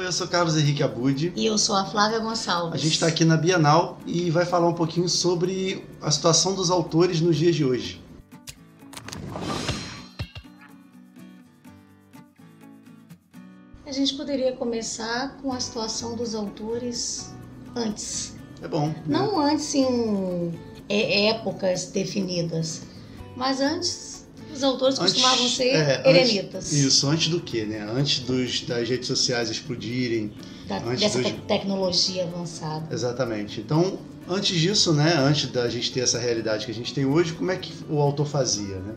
Oi, eu sou Carlos Henrique Abud. E eu sou a Flávia Gonçalves. A gente está aqui na Bienal e vai falar um pouquinho sobre a situação dos autores nos dias de hoje. A gente poderia começar com a situação dos autores antes. É bom. Não antes em épocas definidas, mas antes os autores costumavam ser eremitas. Isso, antes do quê, né? Antes das redes sociais explodirem. Dessa tecnologia avançada. Exatamente. Então, antes disso, né? Antes da gente ter essa realidade que a gente tem hoje, como é que o autor fazia, né?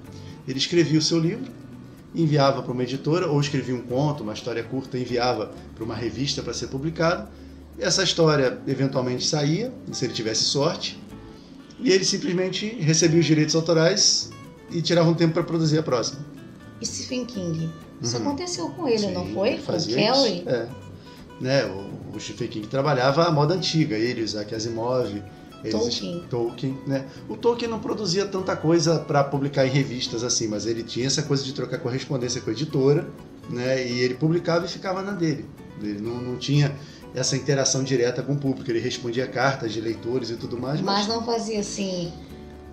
Ele escrevia o seu livro, enviava para uma editora, ou escrevia um conto, uma história curta, enviava para uma revista para ser publicado. Essa história eventualmente saía, se ele tivesse sorte, e ele simplesmente recebia os direitos autorais e tirava um tempo para produzir a próxima. E Stephen King? Isso aconteceu com ele, sim, não foi? Com o Kelly? Né? O Stephen King trabalhava a moda antiga, ele, Isaac Asimov, Tolkien, né? O Tolkien não produzia tanta coisa para publicar em revistas assim, mas ele tinha essa coisa de trocar correspondência com a editora, né? E ele publicava e ficava na dele. Ele não tinha essa interação direta com o público, ele respondia cartas de leitores e tudo mais. Mas não fazia assim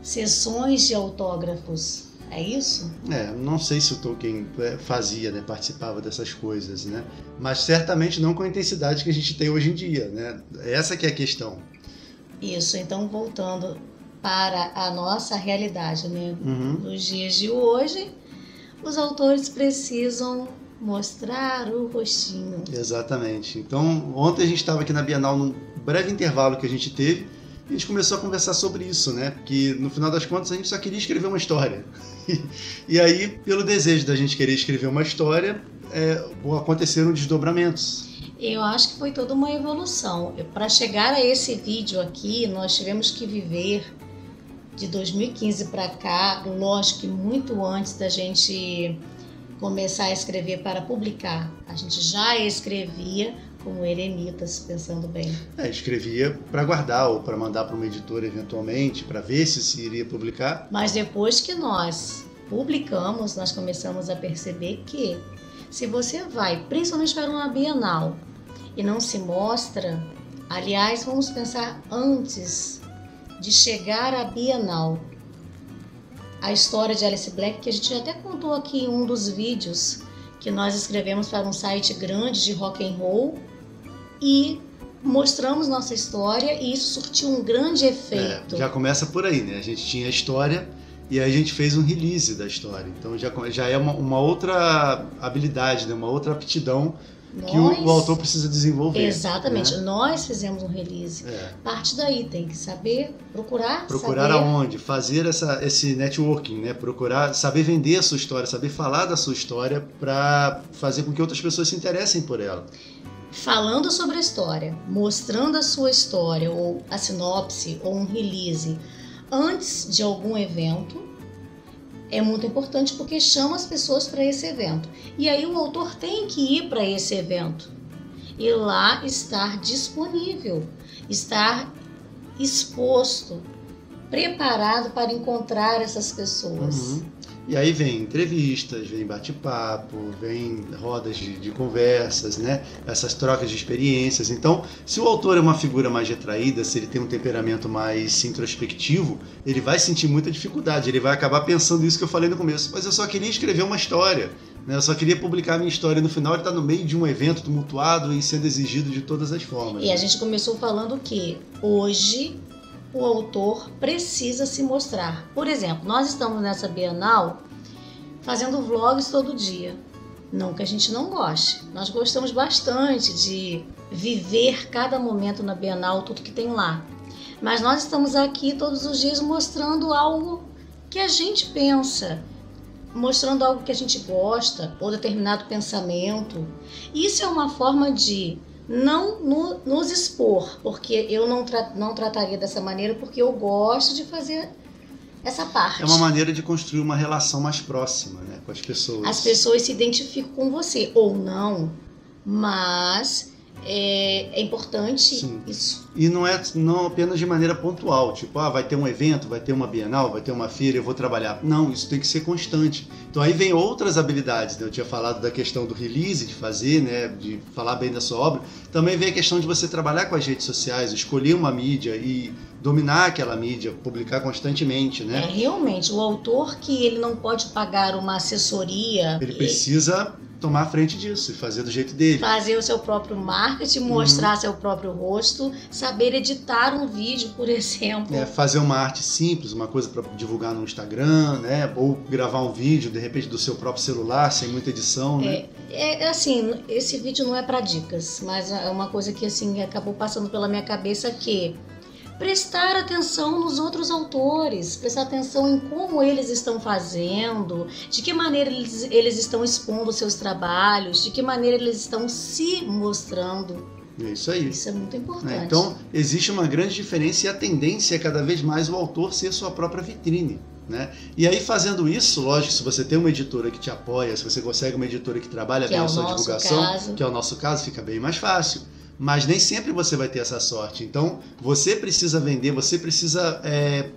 sessões de autógrafos, é isso? Não sei se o Tolkien fazia, né, participava dessas coisas, né? Mas certamente não com a intensidade que a gente tem hoje em dia, né? Essa que é a questão. Isso, então voltando para a nossa realidade, né? Nos dias de hoje, os autores precisam mostrar o rostinho. Exatamente. Então, ontem a gente estava aqui na Bienal, num breve intervalo que a gente teve, e a gente começou a conversar sobre isso, né? Porque no final das contas a gente só queria escrever uma história. E aí, pelo desejo da gente querer escrever uma história, aconteceram desdobramentos. Eu acho que foi toda uma evolução. Para chegar a esse vídeo aqui, nós tivemos que viver de 2015 para cá, lógico que muito antes da gente começar a escrever para publicar. A gente já escrevia como eremitas, pensando bem. Escrevia para guardar ou para mandar para uma editora eventualmente, para ver se iria publicar. Mas depois que nós publicamos, nós começamos a perceber que se você vai, principalmente para uma Bienal, e não se mostra, aliás, vamos pensar antes de chegar à Bienal. A história de Alice Black, que a gente até contou aqui em um dos vídeos que nós escrevemos para um site grande de rock and roll e mostramos nossa história e isso surtiu um grande efeito. Já começa por aí, né? A gente tinha a história e aí a gente fez um release da história. Então já é uma outra habilidade, né? Uma outra aptidão que o autor precisa desenvolver. Exatamente. Né? Nós fizemos um release. Parte daí, tem que saber procurar aonde, fazer esse networking, né? Procurar saber vender a sua história, saber falar da sua história para fazer com que outras pessoas se interessem por ela. Falando sobre a história, mostrando a sua história, ou a sinopse, ou um release, antes de algum evento, é muito importante porque chama as pessoas para esse evento. E aí o autor tem que ir para esse evento e lá estar disponível, estar exposto, preparado para encontrar essas pessoas. E aí vem entrevistas, vem bate-papo, vem rodas de conversas, né? Essas trocas de experiências. Então, se o autor é uma figura mais retraída, se ele tem um temperamento mais introspectivo, ele vai sentir muita dificuldade, ele vai acabar pensando isso que eu falei no começo. Mas eu só queria escrever uma história, né? Eu só queria publicar a minha história. No final ele está no meio de um evento tumultuado e sendo exigido de todas as formas. E a gente começou falando que hoje o autor precisa se mostrar. Por exemplo, nós estamos nessa Bienal fazendo vlogs todo dia. Não que a gente não goste. Nós gostamos bastante de viver cada momento na Bienal, tudo que tem lá. Mas nós estamos aqui todos os dias mostrando algo que a gente pensa, mostrando algo que a gente gosta, ou determinado pensamento. Isso é uma forma de não nos expor, porque eu não trataria dessa maneira, porque eu gosto de fazer essa parte. É uma maneira de construir uma relação mais próxima, né, com as pessoas. As pessoas se identificam com você, ou não, mas é importante. Sim. Isso. E não apenas de maneira pontual, tipo, vai ter um evento, vai ter uma Bienal, vai ter uma feira, eu vou trabalhar. Não, isso tem que ser constante. Então aí vem outras habilidades, né? Eu tinha falado da questão do release, de fazer, né? De falar bem da sua obra. Também vem a questão de você trabalhar com as redes sociais, escolher uma mídia e dominar aquela mídia, publicar constantemente, né? Realmente, o autor que ele não pode pagar uma assessoria... Ele precisa tomar a frente disso e fazer do jeito dele. Fazer o seu próprio marketing, mostrar seu próprio rosto, saber editar um vídeo, por exemplo. Fazer uma arte simples, uma coisa para divulgar no Instagram, né? Ou gravar um vídeo, de repente, do seu próprio celular, sem muita edição, né? Assim, esse vídeo não é para dicas, mas é uma coisa que assim acabou passando pela minha cabeça que prestar atenção nos outros autores, prestar atenção em como eles estão fazendo, de que maneira eles estão expondo seus trabalhos, de que maneira eles estão se mostrando. É isso aí. Isso é muito importante. Então, existe uma grande diferença e a tendência é cada vez mais o autor ser sua própria vitrine. Né? E aí, fazendo isso, lógico, se você tem uma editora que te apoia, se você consegue uma editora que trabalha bem a sua divulgação, que é o nosso caso, fica bem mais fácil. Mas nem sempre você vai ter essa sorte. Então, você precisa vender, você precisa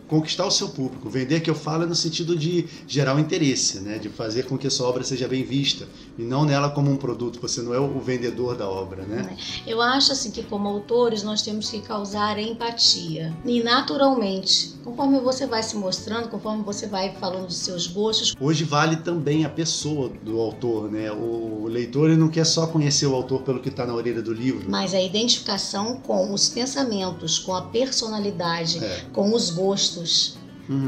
conquistar o seu público. Vender, que eu falo, é no sentido de gerar um interesse, né? De fazer com que a sua obra seja bem vista. E não nela como um produto. Você não é o vendedor da obra, né? Eu acho assim que, como autores, nós temos que causar empatia. E naturalmente, conforme você vai se mostrando, conforme você vai falando dos seus gostos... Hoje vale também a pessoa do autor, né? O leitor, ele não quer só conhecer o autor pelo que está na orelha do livro. Mas a identificação com os pensamentos, com a personalidade, com os gostos,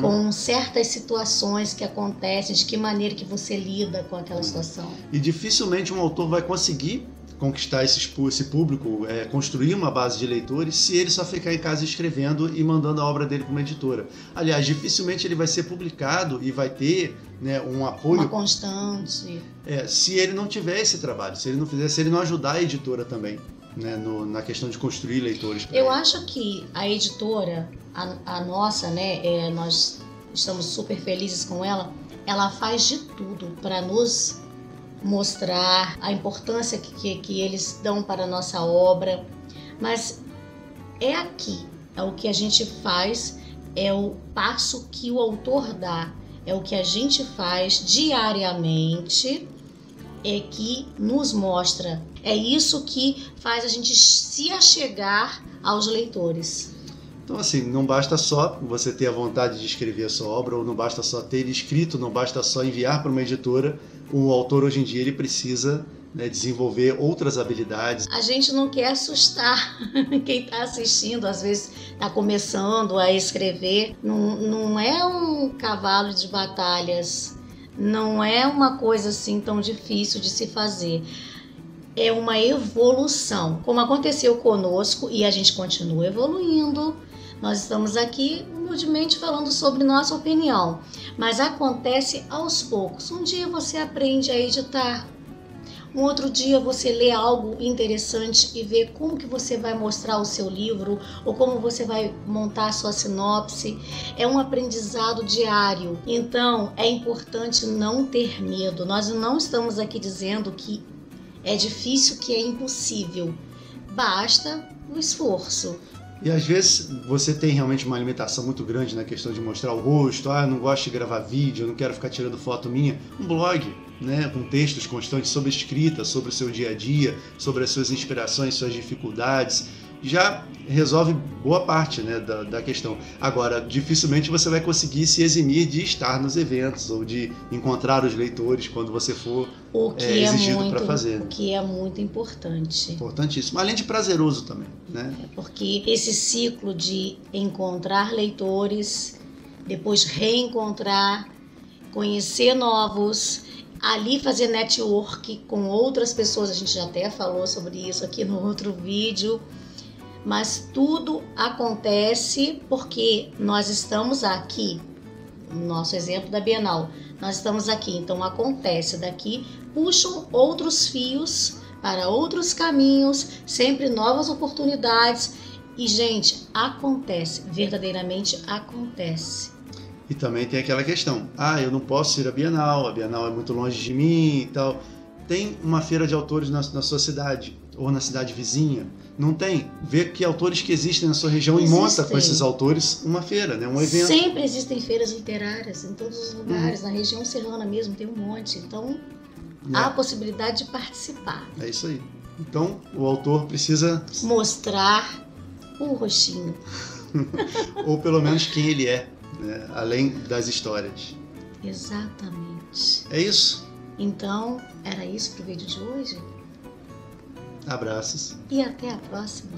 com certas situações que acontecem, de que maneira que você lida com aquela situação. E dificilmente um autor vai conseguir conquistar esse público, construir uma base de leitores, se ele só ficar em casa escrevendo e mandando a obra dele para uma editora. Aliás, dificilmente ele vai ser publicado e vai ter, né, um apoio... Uma constante. Se ele não tiver esse trabalho, se ele não ajudar a editora também. Né, na questão de construir leitores. Eu acho que a editora, a nossa, né, nós estamos super felizes com ela, ela faz de tudo para nos mostrar a importância que eles dão para a nossa obra, mas aqui, é o que a gente faz, é o passo que o autor dá, é o que a gente faz diariamente, que nos mostra. É isso que faz a gente se achegar aos leitores. Então, assim, não basta só você ter a vontade de escrever a sua obra, ou não basta só ter escrito, não basta só enviar para uma editora. O autor, hoje em dia, ele precisa, né, desenvolver outras habilidades. A gente não quer assustar quem está assistindo, às vezes está começando a escrever. Não é um cavalo de batalhas, não é uma coisa assim tão difícil de se fazer. É uma evolução, como aconteceu conosco, e a gente continua evoluindo. Nós estamos aqui humildemente falando sobre nossa opinião, mas acontece aos poucos. Um dia você aprende a editar, um outro dia você lê algo interessante e vê como que você vai mostrar o seu livro ou como você vai montar a sua sinopse. É um aprendizado diário, então é importante não ter medo. Nós não estamos aqui dizendo que é difícil, que é impossível. Basta o esforço. E às vezes você tem realmente uma limitação muito grande na questão de mostrar o rosto. Eu não gosto de gravar vídeo, eu não quero ficar tirando foto minha. Um blog, né, com textos constantes sobre escrita, sobre o seu dia a dia, sobre as suas inspirações, suas dificuldades, já resolve boa parte, né, da questão. Agora, dificilmente você vai conseguir se eximir de estar nos eventos ou de encontrar os leitores quando você for exigido para fazer. O que é muito importante. Importantíssimo. Além de prazeroso também, né? Porque esse ciclo de encontrar leitores, depois reencontrar, conhecer novos, ali fazer network com outras pessoas, a gente já até falou sobre isso aqui no outro vídeo. Mas tudo acontece porque nós estamos aqui, no nosso exemplo da Bienal, nós estamos aqui, então acontece, daqui puxam outros fios para outros caminhos, sempre novas oportunidades e, gente, acontece, verdadeiramente acontece. E também tem aquela questão, eu não posso ir à Bienal, a Bienal é muito longe de mim e tal. Tem uma feira de autores na sua cidade. ou na cidade vizinha? Não tem. Vê que autores que existem na sua região e Existem. monta com esses autores uma feira, né? Um evento. Sempre existem feiras literárias em todos os lugares, na região serrana mesmo tem um monte. Então, há a possibilidade de participar. É isso aí. Então, o autor precisa mostrar o rostinho. ou pelo menos quem ele é, né? Além das histórias. Exatamente. É isso? Então, era isso pro vídeo de hoje. Abraços. E até a próxima.